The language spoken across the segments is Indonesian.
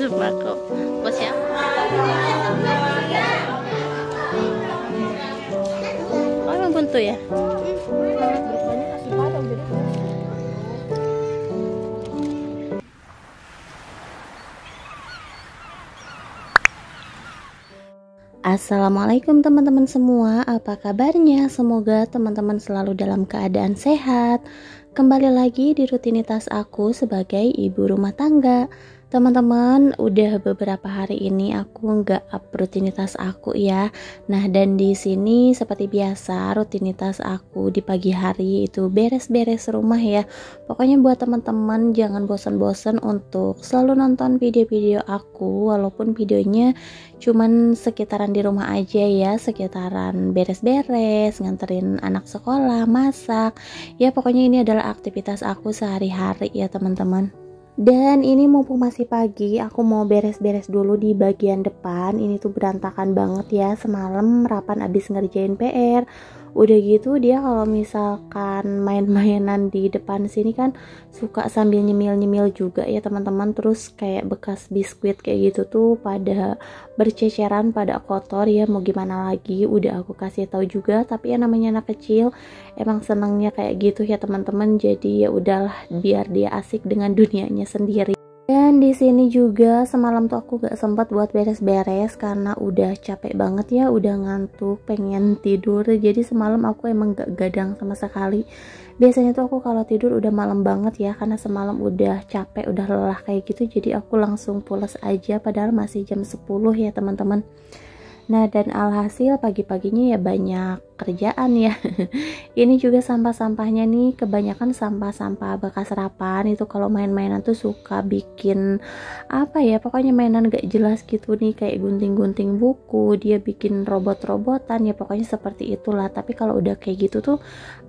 Sembako. Buat siapa? Oh, emang buntu ya? Assalamualaikum teman-teman semua, apa kabarnya? Semoga teman-teman selalu dalam keadaan sehat. Kembali lagi di rutinitas aku sebagai ibu rumah tangga. Teman-teman, udah beberapa hari ini aku nggak up rutinitas aku ya. Nah, dan di sini seperti biasa rutinitas aku di pagi hari itu beres-beres rumah ya. Pokoknya buat teman-teman jangan bosan-bosan untuk selalu nonton video-video aku, walaupun videonya cuman sekitaran di rumah aja ya, sekitaran beres-beres, nganterin anak sekolah, masak. Ya pokoknya ini adalah aktivitas aku sehari-hari ya teman-teman. Dan ini mumpung masih pagi, aku mau beres-beres dulu di bagian depan. Ini tuh berantakan banget ya, semalam Rapan abis ngerjain PR. Udah gitu dia kalau misalkan main-mainan di depan sini kan suka sambil nyemil-nyemil juga ya teman-teman. Terus kayak bekas biskuit kayak gitu tuh pada berceceran, pada kotor ya, mau gimana lagi. Udah aku kasih tahu juga, tapi ya namanya anak kecil emang senangnya kayak gitu ya teman-teman. Jadi ya udahlah, biar dia asik dengan dunianya sendiri. Dan di sini juga semalam tuh aku gak sempat buat beres-beres karena udah capek banget ya, udah ngantuk, pengen tidur. Jadi semalam aku emang gak gadang sama sekali. Biasanya tuh aku kalau tidur udah malam banget ya, karena semalam udah capek, udah lelah kayak gitu. Jadi aku langsung pulas aja padahal masih jam 10 ya teman-teman. Nah, dan alhasil pagi-paginya ya banyak kerjaan ya. Ini juga sampah-sampahnya nih, kebanyakan sampah-sampah bekas Rapan. Itu kalau main-mainan tuh suka bikin apa ya, pokoknya mainan gak jelas gitu nih, kayak gunting-gunting buku, dia bikin robot-robotan ya, pokoknya seperti itulah. Tapi kalau udah kayak gitu tuh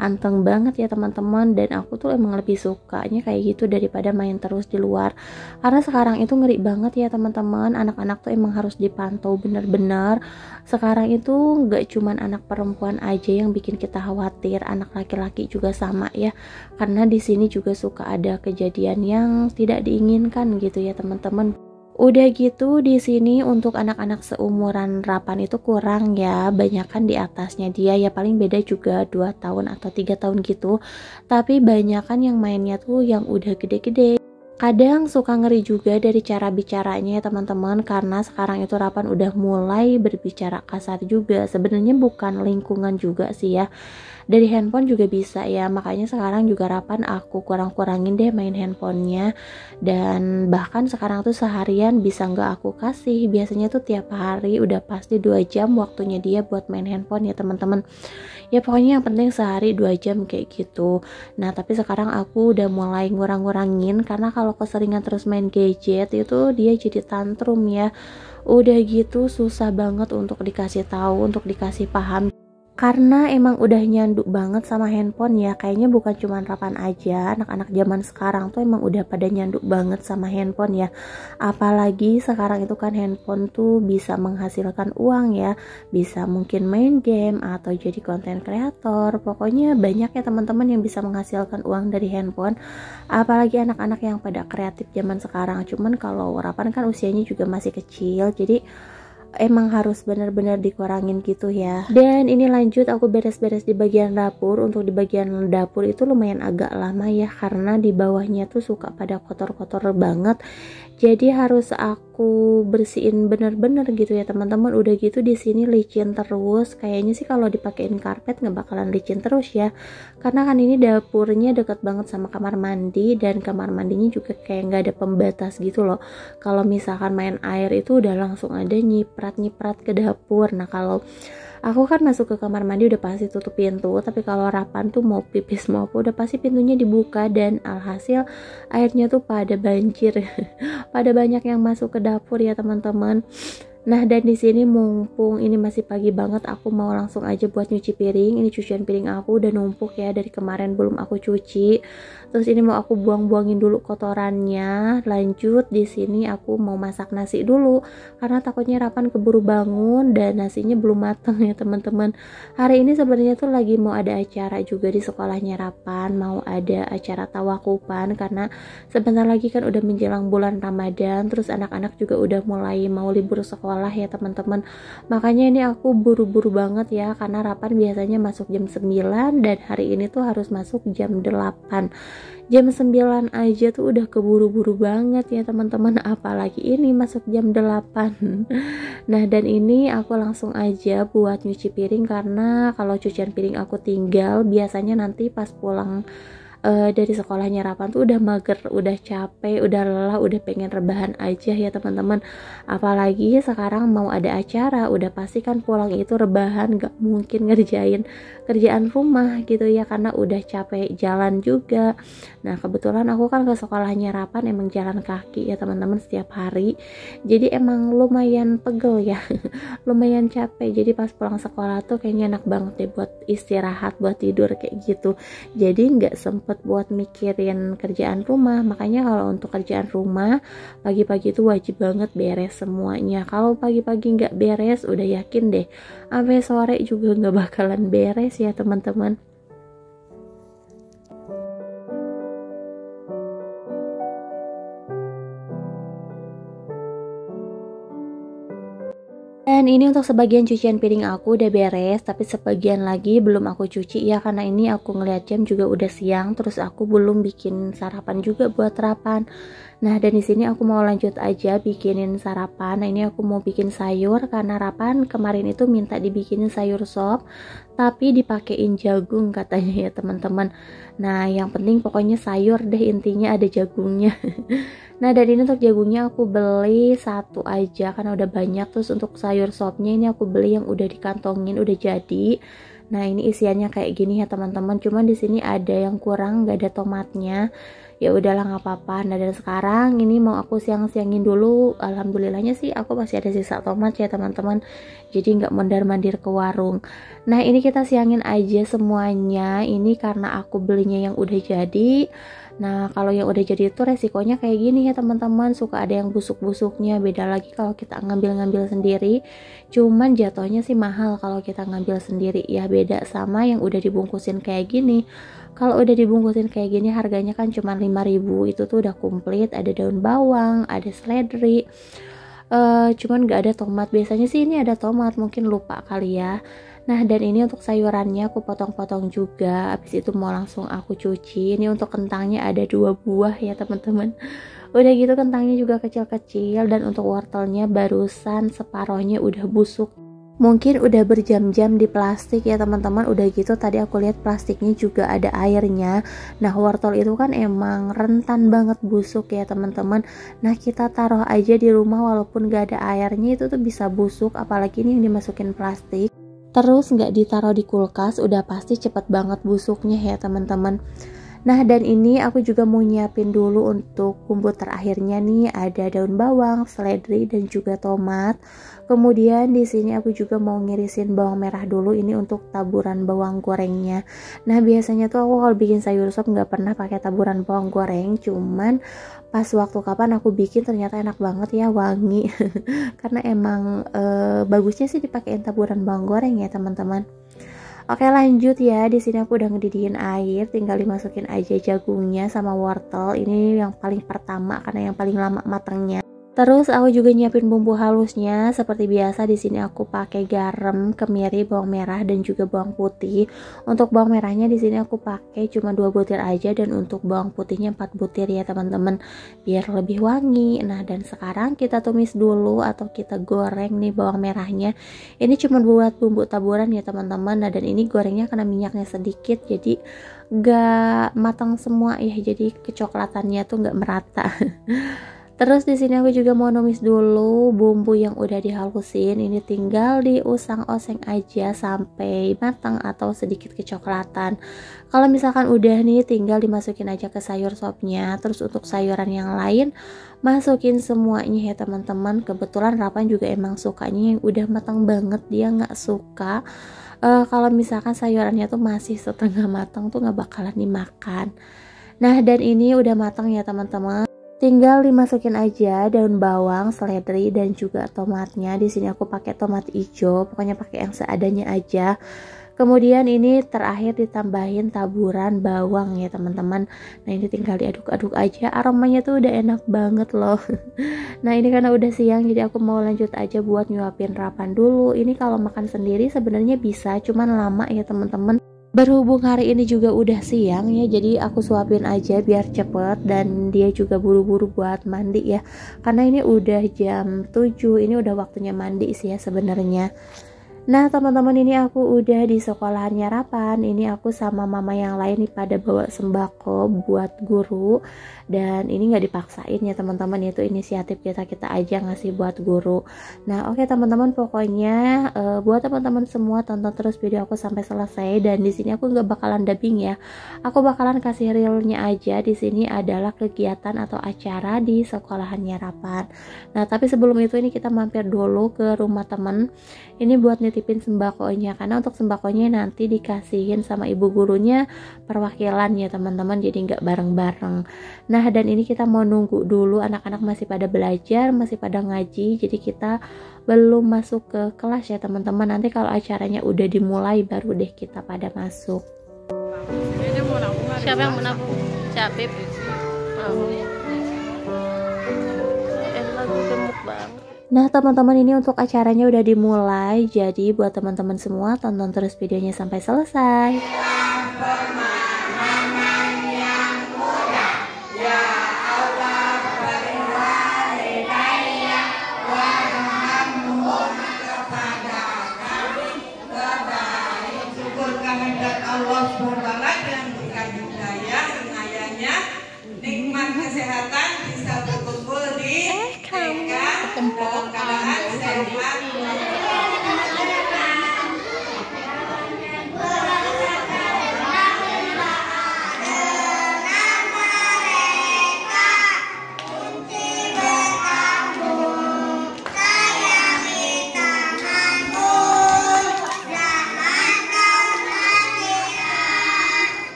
anteng banget ya teman-teman, dan aku tuh emang lebih sukanya kayak gitu daripada main terus di luar. Karena sekarang itu ngeri banget ya teman-teman, anak-anak tuh emang harus dipantau bener-bener. Sekarang itu gak cuman anak perempuan aja yang bikin kita khawatir, anak laki-laki juga sama ya. Karena di sini juga suka ada kejadian yang tidak diinginkan gitu ya teman-teman. Udah gitu di sini untuk anak-anak seumuran Rapan itu kurang ya, banyakan di atasnya dia ya, paling beda juga 2 tahun atau 3 tahun gitu. Tapi banyakan yang mainnya tuh yang udah gede-gede. Kadang suka ngeri juga dari cara bicaranya ya teman-teman, karena sekarang itu Rapan udah mulai berbicara kasar juga. Sebenarnya bukan lingkungan juga sih ya, dari handphone juga bisa ya. Makanya sekarang juga Rapan aku kurang-kurangin deh main handphonenya. Dan bahkan sekarang tuh seharian bisa nggak aku kasih. Biasanya tuh tiap hari udah pasti 2 jam waktunya dia buat main handphone ya teman-teman. Ya pokoknya yang penting sehari 2 jam kayak gitu. Nah tapi sekarang aku udah mulai ngurang-ngurangin, karena kalau keseringan terus main gadget itu dia jadi tantrum ya. Udah gitu susah banget untuk dikasih tahu, untuk dikasih paham. Karena emang udah nyanduk banget sama handphone ya. Kayaknya bukan cuma Rapan aja, anak-anak zaman sekarang tuh emang udah pada nyanduk banget sama handphone ya. Apalagi sekarang itu kan handphone tuh bisa menghasilkan uang ya, bisa mungkin main game atau jadi konten kreator. Pokoknya banyak ya teman-teman yang bisa menghasilkan uang dari handphone. Apalagi anak-anak yang pada kreatif zaman sekarang. Cuman kalau Rapan kan usianya juga masih kecil, jadi emang harus benar-benar dikurangin gitu ya. Dan ini lanjut aku beres-beres di bagian dapur. Untuk di bagian dapur itu lumayan agak lama ya, karena di bawahnya tuh suka pada kotor-kotor banget. Jadi harus aku bersihin bener-bener gitu ya teman-teman. Udah gitu di sini licin terus. Kayaknya sih kalau dipakein karpet nggak bakalan licin terus ya. Karena kan ini dapurnya deket banget sama kamar mandi, dan kamar mandinya juga kayak nggak ada pembatas gitu loh. Kalau misalkan main air itu udah langsung ada nyiprat-nyiprat ke dapur. Nah kalau aku kan masuk ke kamar mandi udah pasti tutup pintu, tapi kalau Rapan tuh mau pipis mau apa udah pasti pintunya dibuka, dan alhasil airnya tuh pada banjir. Pada banyak yang masuk ke dapur ya teman-teman. Nah, dan di sini mumpung ini masih pagi banget, aku mau langsung aja buat nyuci piring. Ini cucian piring aku udah numpuk ya dari kemarin belum aku cuci. Terus ini mau aku buang-buangin dulu kotorannya. Lanjut di sini aku mau masak nasi dulu karena takutnya Rapan keburu bangun dan nasinya belum matang ya teman-teman. Hari ini sebenarnya tuh lagi mau ada acara juga di sekolahnya Rapan, mau ada acara tawakupan karena sebentar lagi kan udah menjelang bulan Ramadan. Terus anak-anak juga udah mulai mau libur sekolah ya teman-teman. Makanya ini aku buru-buru banget ya karena Rapan biasanya masuk jam 9 dan hari ini tuh harus masuk jam 8. Jam 9 aja tuh udah keburu-buru banget ya teman-teman, apalagi ini masuk jam 8. Nah, dan ini aku langsung aja buat nyuci piring karena kalau cucian piring aku tinggal biasanya nanti pas pulang dari sekolahnya Rapan tuh udah mager, udah capek, udah lelah, udah pengen rebahan aja ya teman-teman. Apalagi sekarang mau ada acara, udah pasti kan pulang itu rebahan, gak mungkin ngerjain kerjaan rumah gitu ya karena udah capek jalan juga. Nah, kebetulan aku kan ke sekolahnya Rapan emang jalan kaki ya teman-teman setiap hari. Jadi emang lumayan pegel ya. Lumayan capek. Jadi pas pulang sekolah tuh kayaknya enak banget deh buat istirahat, buat tidur kayak gitu. Jadi nggak sempet buat mikirin kerjaan rumah. Makanya kalau untuk kerjaan rumah pagi-pagi itu wajib banget beres semuanya. Kalau pagi-pagi nggak beres udah yakin deh sampai sore juga nggak bakalan beres ya teman-teman. Dan ini untuk sebagian cucian piring aku udah beres, tapi sebagian lagi belum aku cuci ya karena ini aku ngeliat jam juga udah siang, terus aku belum bikin sarapan juga buat Rapan. Nah, dan di sini aku mau lanjut aja bikinin sarapan. Nah, ini aku mau bikin sayur karena Rapan kemarin itu minta dibikinin sayur sop, tapi dipakein jagung katanya ya teman-teman. Nah, yang penting pokoknya sayur deh intinya ada jagungnya. Nah, dari ini untuk jagungnya aku beli satu aja karena udah banyak. Terus untuk sayur sopnya ini aku beli yang udah dikantongin, udah jadi. Nah, ini isiannya kayak gini ya teman-teman. Cuman di sini ada yang kurang, nggak ada tomatnya. Ya udahlah nggak apa-apa. Nah, dan sekarang ini mau aku siang-siangin dulu. Alhamdulillahnya sih aku masih ada sisa tomat ya teman-teman. Jadi nggak mondar-mandir ke warung. Nah, ini kita siangin aja semuanya. Ini karena aku belinya yang udah jadi. Nah, kalau yang udah jadi itu resikonya kayak gini ya teman-teman, suka ada yang busuk-busuknya. Beda lagi kalau kita ngambil-ngambil sendiri. Cuman jatuhnya sih mahal kalau kita ngambil sendiri ya, beda sama yang udah dibungkusin kayak gini. Kalau udah dibungkusin kayak gini harganya kan cuma 5.000. Itu tuh udah komplit, ada daun bawang, ada seledri. Cuman gak ada tomat. Biasanya sih ini ada tomat, mungkin lupa kali ya. Nah, dan ini untuk sayurannya aku potong-potong juga. Habis itu mau langsung aku cuci. Ini untuk kentangnya ada 2 buah ya teman-teman. Udah gitu kentangnya juga kecil-kecil. Dan untuk wortelnya barusan separohnya udah busuk. Mungkin udah berjam-jam di plastik ya teman-teman. Udah gitu tadi aku lihat plastiknya juga ada airnya. Nah, wortel itu kan emang rentan banget busuk ya teman-teman. Nah, kita taruh aja di rumah walaupun gak ada airnya itu tuh bisa busuk. Apalagi ini yang dimasukin plastik. Terus nggak ditaruh di kulkas udah pasti cepet banget busuknya ya teman-teman. Nah, dan ini aku juga mau nyiapin dulu untuk bumbu terakhirnya nih, ada daun bawang, seledri dan juga tomat. Kemudian di sini aku juga mau ngirisin bawang merah dulu, ini untuk taburan bawang gorengnya. Nah, biasanya tuh aku kalau bikin sayur sop nggak pernah pakai taburan bawang goreng, cuman pas waktu kapan aku bikin ternyata enak banget ya, wangi. Karena emang bagusnya sih dipakein taburan bawang goreng ya teman-teman. Oke, lanjut ya. Di sini aku udah ngedidihin air, tinggal dimasukin aja jagungnya sama wortel. Ini yang paling pertama karena yang paling lama matangnya. Terus aku juga nyiapin bumbu halusnya. Seperti biasa di sini aku pakai garam, kemiri, bawang merah dan juga bawang putih. Untuk bawang merahnya di sini aku pakai cuma 2 butir aja dan untuk bawang putihnya 4 butir ya teman-teman, biar lebih wangi. Nah, dan sekarang kita tumis dulu atau kita goreng nih bawang merahnya. Ini cuma buat bumbu taburan ya teman-teman. Nah, dan ini gorengnya kena minyaknya sedikit jadi gak matang semua ya, jadi kecoklatannya tuh gak merata. Terus di sini aku juga mau numis dulu bumbu yang udah dihalusin. Ini tinggal diusang oseng aja sampai matang atau sedikit kecoklatan. Kalau misalkan udah nih, tinggal dimasukin aja ke sayur sopnya. Terus untuk sayuran yang lain masukin semuanya ya teman-teman. Kebetulan Rapan juga emang sukanya yang udah matang banget, dia nggak suka kalau misalkan sayurannya tuh masih setengah matang tuh nggak bakalan dimakan. Nah, dan ini udah matang ya teman-teman. Tinggal dimasukin aja daun bawang, seledri, dan juga tomatnya. Di sini aku pakai tomat hijau, pokoknya pakai yang seadanya aja. Kemudian ini terakhir ditambahin taburan bawang ya teman-teman. Nah, ini tinggal diaduk-aduk aja, aromanya tuh udah enak banget loh. Nah, ini karena udah siang jadi aku mau lanjut aja buat nyuapin Rapan dulu. Ini kalau makan sendiri sebenarnya bisa, cuman lama ya teman-teman. Berhubung hari ini juga udah siang ya, jadi aku suapin aja biar cepet, dan dia juga buru-buru buat mandi ya, karena ini udah jam 7, ini udah waktunya mandi sih ya sebenarnya. Nah teman-teman, ini aku udah di sekolahannya Rapan. Ini aku sama mama yang lain nih pada bawa sembako buat guru. Dan ini nggak dipaksain ya teman-teman, itu inisiatif kita aja ngasih buat guru. Nah oke teman-teman, pokoknya buat teman-teman semua tonton terus video aku sampai selesai. Dan di sini aku nggak bakalan dubbing ya, aku bakalan kasih realnya aja. Di sini adalah kegiatan atau acara di sekolahannya Rapan. Nah tapi sebelum itu ini kita mampir dulu ke rumah temen. Ini buat nitipin sembakonya, karena untuk sembakonya nanti dikasihin sama ibu gurunya perwakilan ya teman-teman, jadi nggak bareng-bareng. Nah dan ini kita mau nunggu dulu, anak-anak masih pada belajar, masih pada ngaji, jadi kita belum masuk ke kelas ya teman-teman. Nanti kalau acaranya udah dimulai baru deh kita pada masuk. Siapa yang menabung? Capip. Lagu gemuk banget. Nah teman-teman, ini untuk acaranya udah dimulai, jadi buat teman-teman semua tonton terus videonya sampai selesai. Nikmat kesehatan bisa berkumpul di dalam keadaan sehat.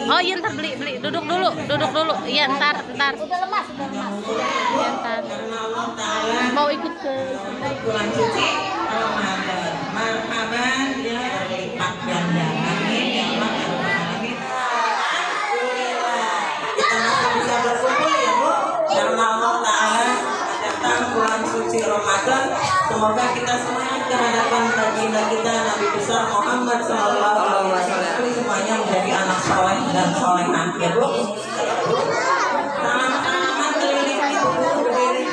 Oh iya, ntar beli duduk dulu iya ntar udah lemas iya ntar mau ikut ke Bulan suci Ramadan, marhaban ya lipat ganda, amin ya Allah ya Rabbal alamin. Alhamdulillah kita masih bisa berkumpul ya Bu, karena Allah Ta'ala datang bulan suci Ramadan. Semoga kita semuanya kehadapan baginda kita Nabi besar Muhammad Sallallahu Alaihi Wasallam semuanya menjadi anak soleh dan solehah ya Bu. Salaman keliling ibu berdiri.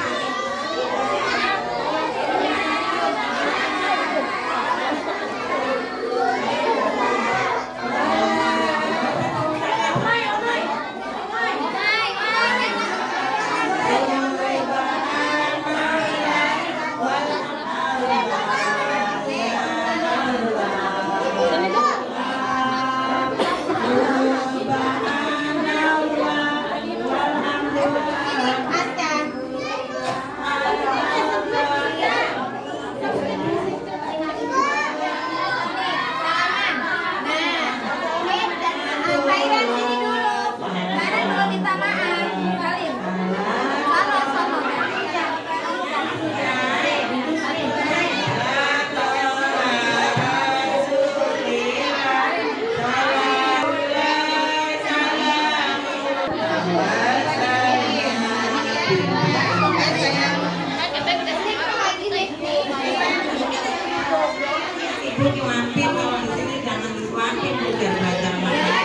Ibu nyuapin, kalau di sini jangan disuapin, biar belajar makan.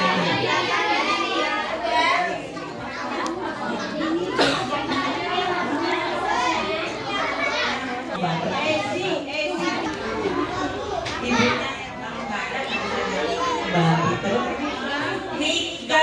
Begitu. 3.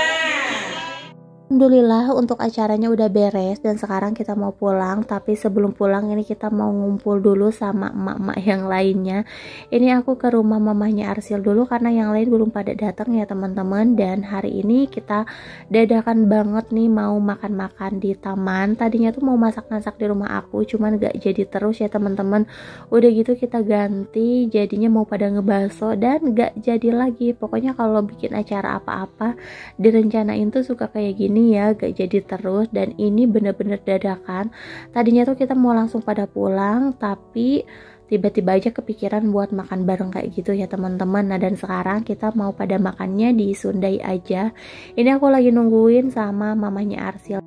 Alhamdulillah untuk acaranya udah beres dan sekarang kita mau pulang. Tapi sebelum pulang ini kita mau ngumpul dulu sama emak-emak yang lainnya. Ini aku ke rumah mamahnya Arsil dulu karena yang lain belum pada datang ya teman-teman. Dan hari ini kita dadakan banget nih mau makan-makan di taman. Tadinya tuh mau masak-masak di rumah aku, cuman gak jadi terus ya teman-teman. Udah gitu kita ganti, jadinya mau pada ngebaso dan gak jadi lagi. Pokoknya kalau bikin acara apa-apa direncanain tuh suka kayak gini ya, gak jadi terus. Dan ini bener-bener dadakan. Tadinya tuh kita mau langsung pada pulang, tapi tiba-tiba aja kepikiran buat makan bareng kayak gitu ya teman-teman. Nah dan sekarang kita mau pada makannya di Sundai aja. Ini aku lagi nungguin sama mamanya Arsil.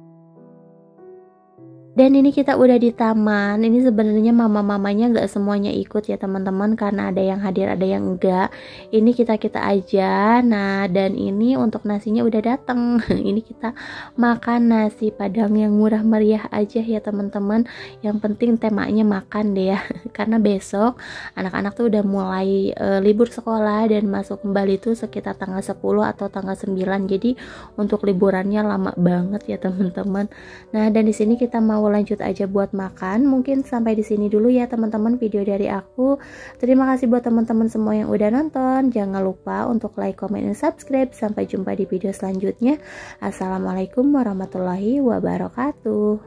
Dan ini kita udah di taman. Ini sebenarnya mama-mamanya nggak semuanya ikut ya teman-teman, karena ada yang hadir ada yang enggak. Ini kita aja. Nah dan ini untuk nasinya udah datang. Ini kita makan nasi padang yang murah meriah aja ya teman-teman. Yang penting temanya makan deh ya. Karena besok anak-anak tuh udah mulai libur sekolah dan masuk kembali tuh sekitar tanggal 10 atau tanggal 9. Jadi untuk liburannya lama banget ya teman-teman. Nah dan di sini kita mau lanjut aja buat makan. Mungkin sampai di sini dulu ya teman-teman video dari aku. Terima kasih buat teman-teman semua yang udah nonton. Jangan lupa untuk like, comment, dan subscribe. Sampai jumpa di video selanjutnya. Assalamualaikum warahmatullahi wabarakatuh.